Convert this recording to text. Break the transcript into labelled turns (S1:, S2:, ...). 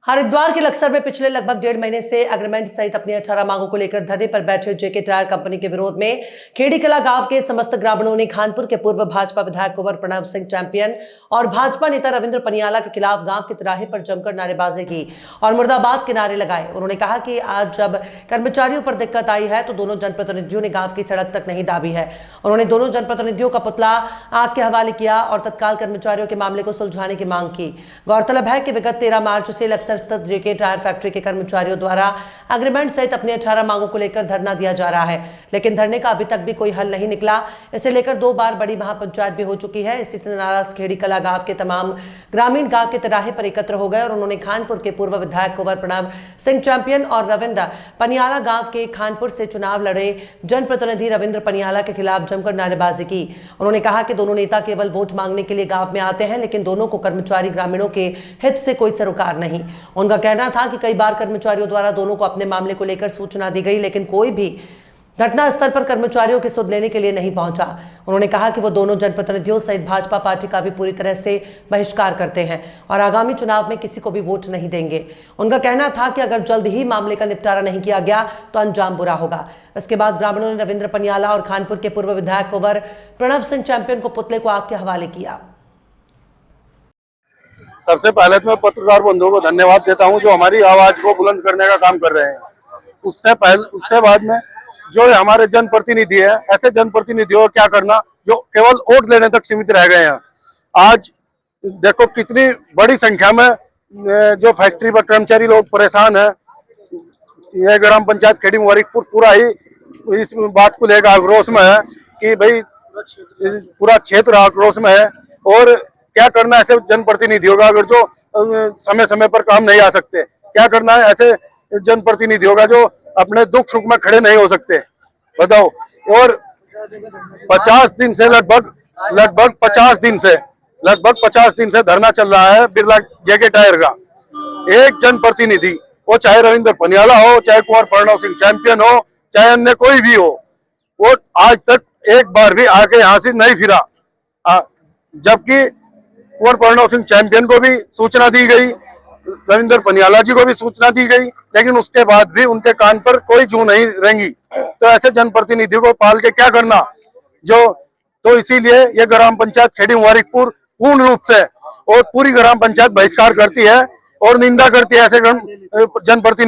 S1: हरिद्वार के लक्सर में पिछले लगभग 1.5 महीने से एग्रीमेंट सहित अपनी 18 मांगों को लेकर धरने पर बैठे जेके टायर कंपनी के विरोध में खेड़ी कला गांव के समस्त ग्रामीणों ने खानपुर के पूर्व भाजपा विधायक कुंवर प्रणव सिंह चैंपियन और भाजपा नेता रविंद्र पनियाला के खिलाफ गांव के तिराहे पर जमकर नारेबाजी की और मुर्दाबाद के नारे लगाए। उन्होंने कहा कि आज जब कर्मचारियों पर दिक्कत आई है तो दोनों जनप्रतिनिधियों ने गांव की सड़क तक नहीं दाबी है। उन्होंने दोनों जनप्रतिनिधियों का पुतला आग के हवाले किया और तत्काल कर्मचारियों के मामले को सुलझाने की मांग की। गौरतलब है कि विगत 13 मार्च से लक्सर स्थित जेके टायर फैक्ट्री के कर्मचारियों द्वारा एग्रीमेंट सहित अपने 18 मांगों को लेकर धरना दिया जा रहा है, लेकिन धरने का अभी तक भी कोई हल नहीं निकला। इसे लेकर 2 बार बड़ी महापंचायत भी हो चुकी है। इसी से नाराज खेड़ी कला गांव के तमाम ग्रामीण गांव के तिराहे पर एकत्र हो गए और उन्होंने खानपुर के पूर्व विधायक कुंवर प्रणव सिंह चैंपियन और रविंद्र पनियाला गांव के खानपुर से चुनाव लड़े जनप्रतिनिधि रविंद्र पनियाला के खिलाफ जमकर नारेबाजी की। उन्होंने कहा कि दोनों नेता केवल वोट मांगने के लिए गांव में आते हैं, लेकिन दोनों को कर्मचारी ग्रामीणों के हित से कोई सरोकार नहीं। उनका कहना था कि कई बार कर्मचारियों द्वारा दोनों को अपने मामले को लेकर सूचना दी गई, लेकिन कोई भी घटना स्थल पर कर्मचारियों की सुध लेने के लिए नहीं पहुंचा। उन्होंने कहा कि वो दोनों जनप्रतिनिधियों सहित भाजपा पार्टी का भी पूरी तरह से बहिष्कार करते हैं और आगामी चुनाव में किसी को भी वोट नहीं देंगे। उनका कहना था कि अगर जल्द ही मामले का निपटारा नहीं किया गया तो अंजाम बुरा होगा। इसके बाद ग्रामीणों ने रविंद्र पनियाला और खानपुर के पूर्व विधायक कुंवर प्रणव सिंह चैंपियन को पुतले को आग के हवाले किया।
S2: सबसे पहले तो मैं पत्रकार बंधुओं को धन्यवाद देता हूं जो हमारी आवाज को बुलंद करने का काम कर रहे हैं। उससे बाद में जो हमारे जनप्रतिनिधि है, ऐसे जनप्रतिनिधियों को क्या करना जो केवल वोट लेने तक सीमित रह गए हैं। आज देखो कितनी बड़ी संख्या में जो फैक्ट्री पर कर्मचारी लोग परेशान है। यह ग्राम पंचायत खेड़ी मुबारकपुर पूरा ही इस बात को लेकर आक्रोश में है कि भाई पूरा क्षेत्र आक्रोश में है। और क्या करना है ऐसे जनप्रतिनिधियों का, अगर जो समय समय पर काम नहीं आ सकते, क्या करना है ऐसे जनप्रतिनिधियों का जो अपने दुख सुख में खड़े नहीं हो सकते, बताओ। और 50 दिन से लगभग 50 दिन से धरना चल रहा है बिरला जेके टायर का। एक जनप्रतिनिधि, वो चाहे रविंद्र पनियाला हो, चाहे कुंवर प्रणव सिंह चैंपियन हो, चाहे अन्य कोई भी हो, वो आज तक एक बार भी आके यहाँ से नहीं फिरा। जबकि कुंवर प्रणव सिंह चैंपियन को भी सूचना दी गई, रविंद्र पनियाला जी को भी सूचना दी गई, लेकिन उसके बाद भी उनके कान पर कोई जू नहीं रेंगी। तो ऐसे जनप्रतिनिधि को पाल के क्या करना तो इसीलिए ये ग्राम पंचायत खेड़ी मुबारकपुर पूर्ण रूप से और पूरी ग्राम पंचायत बहिष्कार करती है और निंदा करती है ऐसे जनप्रतिनिधि